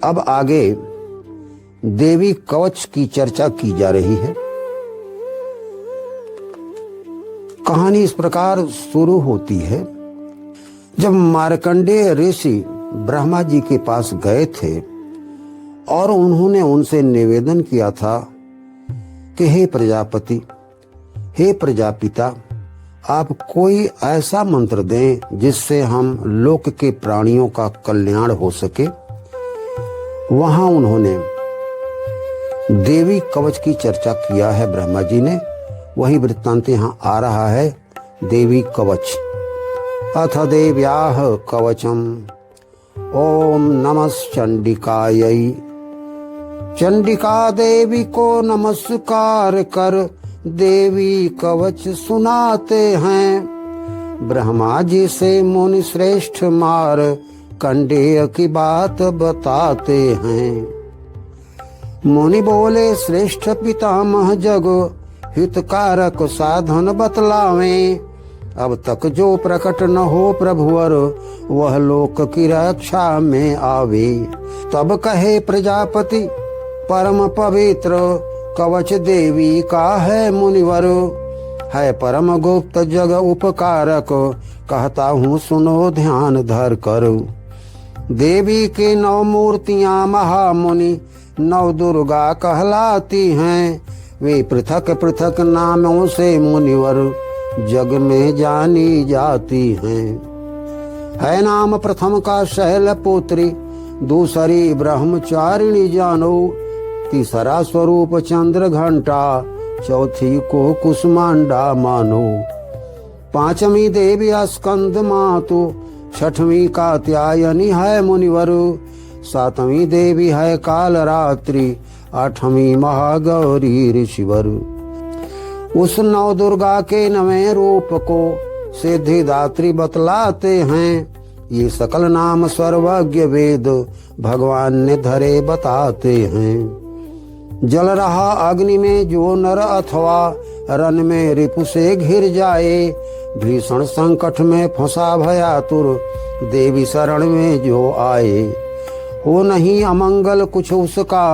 अब आगे देवी कवच की चर्चा की जा रही है। कहानी इस प्रकार शुरू होती है। जब मार्कंडेय ऋषि ब्रह्मा जी के पास गए थे और उन्होंने उनसे निवेदन किया था कि हे प्रजापति, हे प्रजापिता, आप कोई ऐसा मंत्र दें जिससे हम लोक के प्राणियों का कल्याण हो सके। वहां उन्होंने देवी कवच की चर्चा किया है ब्रह्मा जी ने। वही वृत्तांत यहाँ आ रहा है, देवी कवच। अथ देव्याः कवचम ओम नमश्चंडिकायै। चंडिका देवी को नमस्कार कर देवी कवच सुनाते हैं। ब्रह्मा जी से मुनि श्रेष्ठ मार कंडेय की बात बताते हैं। मुनि बोले श्रेष्ठ पितामह जग हितकारक साधन बतलावें। अब तक जो प्रकट न हो प्रभुवर वह लोक की रक्षा में आवे। तब कहे प्रजापति परम पवित्र कवच देवी का है मुनिवर। है परम गुप्त जग उपकारक कहता हूँ सुनो ध्यान धर कर। देवी के 9 मूर्तियां महामुनि 9 दुर्गा कहलाती हैं। वे पृथक पृथक नामों से मुनिवर जग में जानी जाती हैं। है नाम प्रथम का शैलपुत्री, दूसरी ब्रह्मचारिणी जानो, तीसरा स्वरूप चंद्र घंटा, चौथी को कुसमांडा मानो। 5वीं देवी स्कंद मातु, 6वीं कात्यायनी है मुनिवर, 7वीं देवी है कालरात्रि, 8वीं महागौरी ऋषिवर। उस 9 दुर्गा के 9वें रूप को सिद्धिदात्री बतलाते हैं। ये सकल नाम सर्वज्ञ वेद भगवान ने धरे बताते हैं। जल रहा अग्नि में जो नर अथवा रन में रिपु से घिर जाए। भीषण संकट में फंसा भयातुर देवी शरण में जो आए। हो नहीं अमंगल कुछ उसका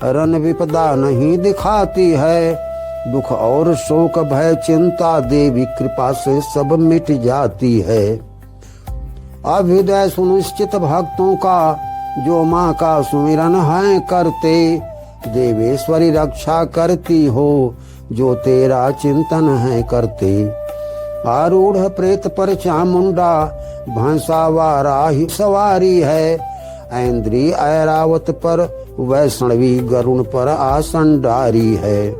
रन विपदा नहीं दिखाती है। दुख और शोक भय चिंता देवी कृपा से सब मिट जाती है। अभ्युदय सुनिश्चित भक्तों का जो माँ का सुमिरन है करते। देवेश्वरी रक्षा करती हो जो तेरा चिंतन है करते। आरूढ़ प्रेत पर चामुंडा भंसा वाराही सवारी है। ऐन्द्री ऐरावत पर वैष्णवी गरुण पर आसन डारी है।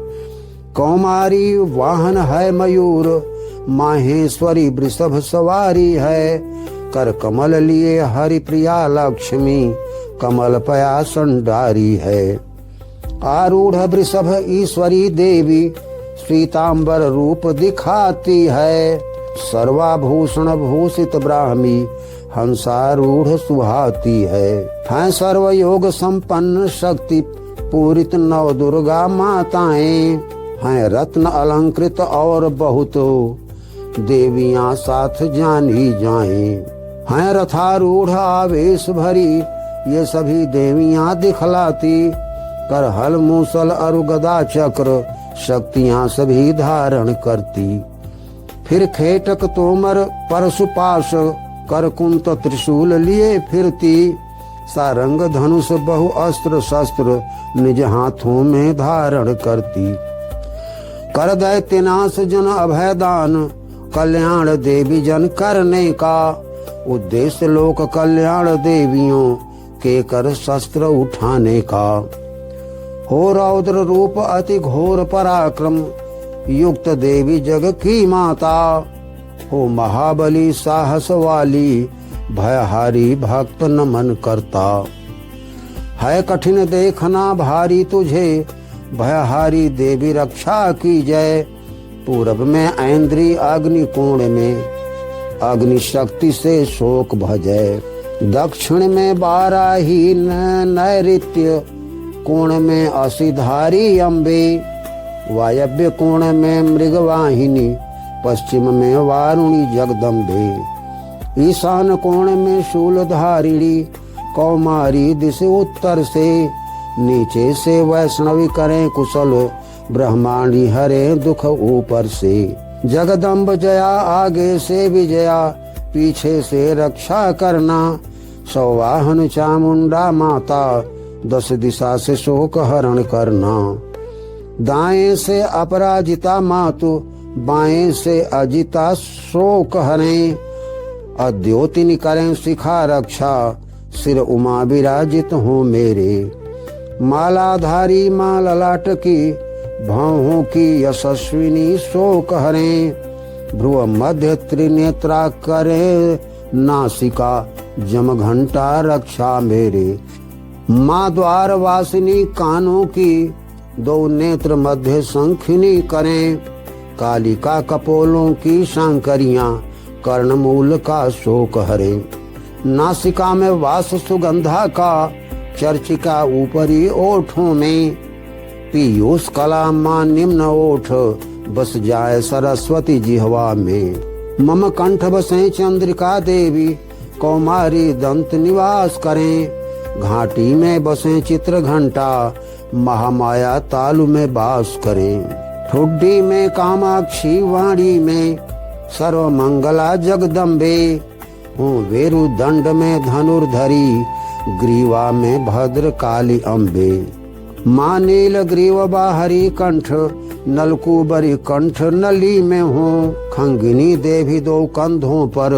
कौमारी वाहन है मयूर, माहेश्वरी वृषभ सवारी है। कर कमल लिए हरि प्रिया लक्ष्मी कमल पयासन डारी है। आरूढ़ वृषभ ईश्वरी देवी श्वेतांबर रूप दिखाती है। सर्वाभूषण भूषित ब्राह्मी हंसारूढ़ सुहाती है। सर्व योग संपन्न शक्ति पूरित 9 दुर्गा माताएं हैं। रत्न अलंकृत और बहुत देवियां साथ जानी जाएं। हैं रथारूढ़ आवेश भरी ये सभी देवियां दिखलाती। कर हल मूसल अरु गदा चक्र शक्तियां सभी धारण करती। फिर खेटक तोमर परशुपाश कर कुंत त्रिशूल लिए फिरती। सारंग धनुष बहु अस्त्र शस्त्र निज हाथों में धारण करती। कर दैत्यनाश जन अभयदान कल्याण देवी जन करने का। उद्देश्य लोक कल्याण देवियों के कर शस्त्र उठाने का। हो रौद्र रूप अति घोर पराक्रम युक्त देवी जग की माता। हो महाबली साहस वाली भयहारी भक्त नमन करता। है कठिन देखना भारी तुझे भयहारी देवी रक्षा की जय। पूरब में ऐन्द्री अग्नि कोण में अग्नि शक्ति से शोक भजय। दक्षिण में बाराही नैऋत्य कोण में असिधारी अम्बे। वायव्य कोण में मृगवाहिनी पश्चिम में वारुणी जगदम्बे। ईशान कोण में शूलधारिणी कौमारी दिशा उत्तर से, नीचे से वैष्णवी करें कुशल, ब्रह्मांडी हरे दुख ऊपर से। जगदम्ब जया आगे से विजया, पीछे से रक्षा करना, सौवाहन चामुंडा माता, 10 दिशा से शोक हरण करना। दाएं से अपराजिता मातु, बाएं से अजिता शोक हरें, अद्योतिनी करें शिखा रक्षा, सिर उमा विराजित हो मेरे। मालाधारी माल ललाट की, भावों की यशस्विनी शोक हरें, भ्रुव मध्य त्रिनेत्रा करे, नासिका जम घंटा रक्षा मेरे। माँ द्वार वासिनी कानों की, 2 नेत्र मध्य शंखिनी करें, कालिका कपोलों की शंकरियां, कर्ण मूल का शोक हरे। नासिका में वास सुगंधा का, चर्चिका ऊपरी ओठों में, पीयूष कला मां निम्न ओठ, बस जाए सरस्वती जिह्वा में। मम कंठ बसे चंद्रिका देवी, कौमारी दंत निवास करें, घाटी में बसे चित्र घंटा, महामाया तालु में वास करें। ठुड्डी में कामाक्षी, वाणी में सर्व मंगला जगदम्बे, हूँ वेरु दंड में धनुर्धरी, ग्रीवा में भद्र काली अम्बे। माँ नील ग्रीव बाहरी कंठ, नलकुबरी कंठ नली में हूँ, खंगिनी देवी 2 कंधों पर,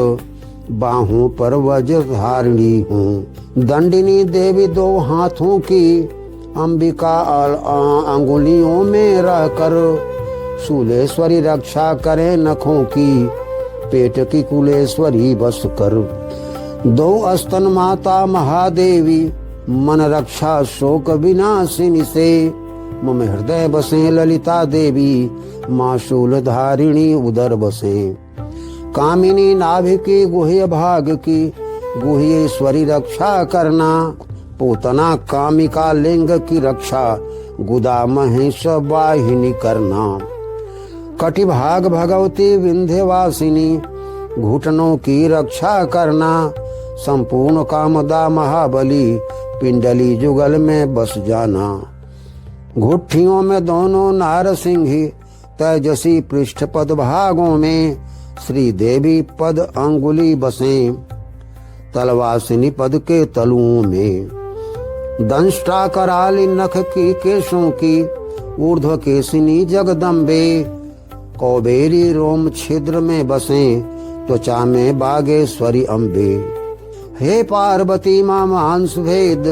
बाहों पर वज्र धारिणी हूँ। दंडिनी देवी 2 हाथों की, अंबिका अंगुलियों में रहकर, शूलेश्वरी रक्षा करे नखों की, पेट की कुलेश्वरी बस कर। 2 स्तन माता महादेवी, मन रक्षा शोक विनाशिनी से, मम हृदय बसे ललिता देवी, माँ शूल धारिणी उदर बसे। कामिनी नाभि की गुह्य भाग की, गुह्येश्वरी रक्षा करना, पूतना कामिका लिंग की रक्षा, गुदा महेश वाहिनी करना। कटिभाग भगवती विंध्यवासिनी, घुटनों की रक्षा करना, संपूर्ण कामदा महाबली, पिंडली जुगल में बस जाना। घुट्ठियों में दोनों नारसिंही, तेजसी पृष्ठ पद भागों में, श्री देवी पद अंगुली बसें, तलवासिनी पद के तलुओं में। दंष्टा कराली नख की केशों की, ऊर्ध्व केशिनी जगदम्बे, कौबेरी रोम छिद्र में बसें, त्वचा में बागेश्वरी अम्बे। हे पार्वती माँ मांस भेद,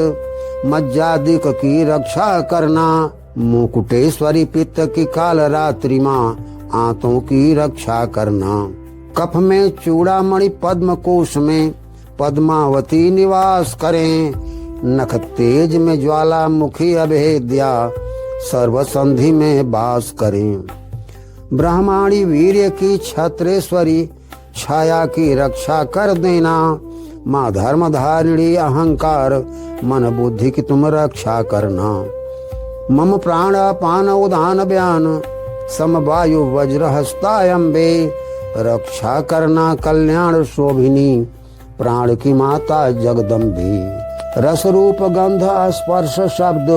मज्जादिक की रक्षा करना, मुकुटेश्वरी पित्त की काल रात्रि माँ, आंतों की रक्षा करना। कफ में चूड़ामणि पद्म कोश में, पद्मावती निवास करें, नख तेज में ज्वालामुखी अभेद्या, सर्वसंधि में वास करें। ब्रह्माणी वीर्य की छत्रेश्वरी, छाया की रक्षा कर देना, माँ धर्मधारिणी अहंकार, मन बुद्धि की तुम रक्षा करना। मम प्राण अपान उदान बयान, समवायु वज्र हस्ता अम्बे, रक्षा करना कल्याण शोभिनी, प्राण की माता जगदम्बे। रस रूप गंध स्पर्श शब्द,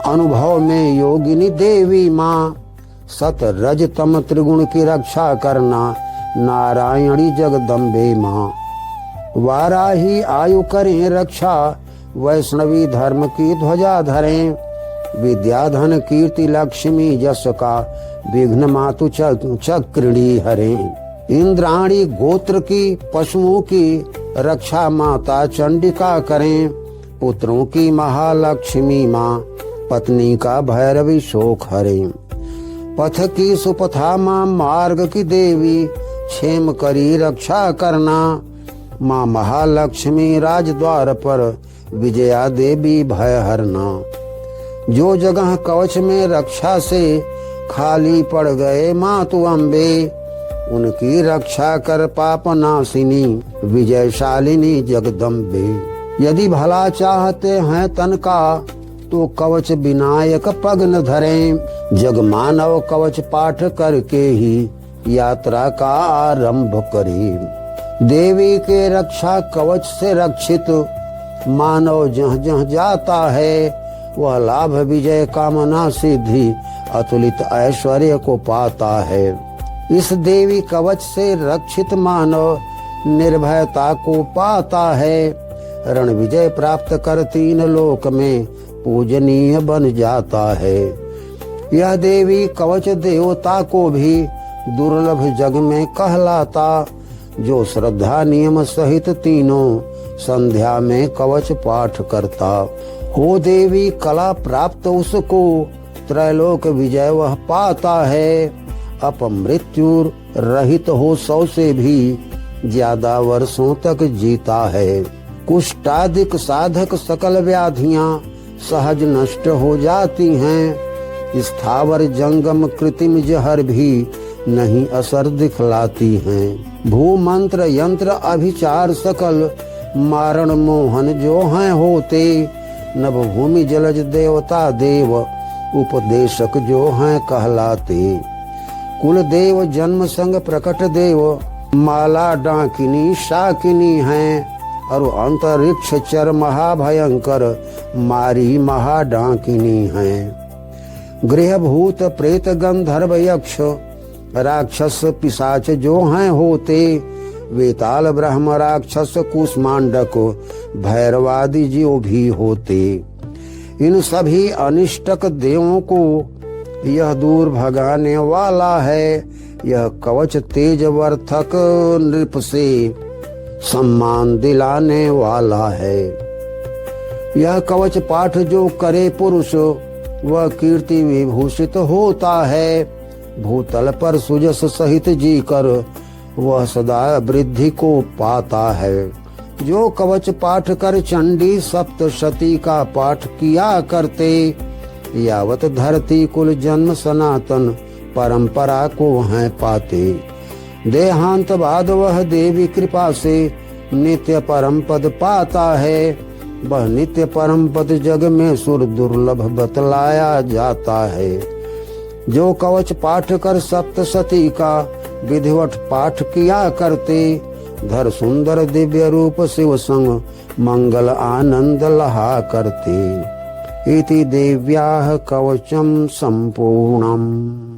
अनुभव में योगिनी देवी माँ, सत रज तम त्रिगुण की रक्षा करना, नारायणी जगदम्बे माँ। वाराही आयु करें रक्षा, वैष्णवी धर्म की ध्वजा धरें, विद्या धन कीर्ति लक्ष्मी जस का, विघ्न मातु चक्रिणी हरें। इंद्राणी गोत्र की पशुओं की रक्षा माता चंडिका करें, पुत्रों की महालक्ष्मी माँ, पत्नी का भैरवी शोक हरें। पथ की सुपथा माँ मार्ग की देवी, क्षेम करी रक्षा करना, माँ महालक्ष्मी राजद्वार पर, विजया देवी भय हरना। जो जगह कवच में रक्षा से खाली पड़ गए मातु अम्बे, उनकी रक्षा कर पाप नाशिनी, विजयशालिनी जगदम्बे। यदि भला चाहते हैं तन का, तो कवच विनायक पग न धरें, जग मानव कवच पाठ करके ही यात्रा का आरंभ करें। देवी के रक्षा कवच से रक्षित, मानव जहाँ जहाँ जाता है वह लाभ विजय कामना सिद्धि अतुलित ऐश्वर्य को पाता है। इस देवी कवच से रक्षित मानव निर्भयता को पाता है। रण विजय प्राप्त कर तीन लोक में पूजनीय बन जाता है। यह देवी कवच देवता को भी दुर्लभ जग में कहलाता। जो श्रद्धा नियम सहित तीनों संध्या में कवच पाठ करता हो देवी कला प्राप्त उसको त्रैलोक विजय वह पाता है। अपमृत्यु रहित हो 100 से भी ज्यादा वर्षों तक जीता है। कुष्ठादिक साधक सकल व्याधियां सहज नष्ट हो जाती हैं। स्थावर जंगम कृत्रिम जहर भी नहीं असर दिखलाती हैं। भूमंत्र यंत्र अभिचार सकल मारण मोहन जो हैं होते। नभ भूमि जलज देवता देव उपदेशक जो हैं कहलाते। कुल देव जन्म संग प्रकट देव माला डाकिनी शाकिनी हैं। और अंतरिक्ष चर महाभयंकर मारी महाडाकिनी हैं। गृहभूत प्रेत गंधर्व यक्ष राक्षस पिशाच जो हैं होते। वेताल ब्रह्म राक्षस कुष्मांडक भैरवादि जो भी होते। इन सभी अनिष्टक देवों को यह दूर भगाने वाला है। यह कवच तेजवर्धक नृप से सम्मान दिलाने वाला है। यह कवच पाठ जो करे पुरुष वह कीर्ति विभूषित होता है। भूतल पर सुजस सहित जी कर वह सदा वृद्धि को पाता है। जो कवच पाठ कर चंडी सप्तशती का पाठ किया करते। यावत धरती कुल जन्म सनातन परंपरा को हैं पाते। देहांत बाद वह देवी कृपा से नित्य परम पद पाता है। वह नित्य परम पद जग में सुर दुर्लभ बतलाया जाता है। जो कवच पाठ कर सप्तशती का विधिवत पाठ किया करते। धर सुंदर दिव्य रूप शिव संग मंगल आनंद लहा करते। इति देव्याः कवचम संपूर्णम्।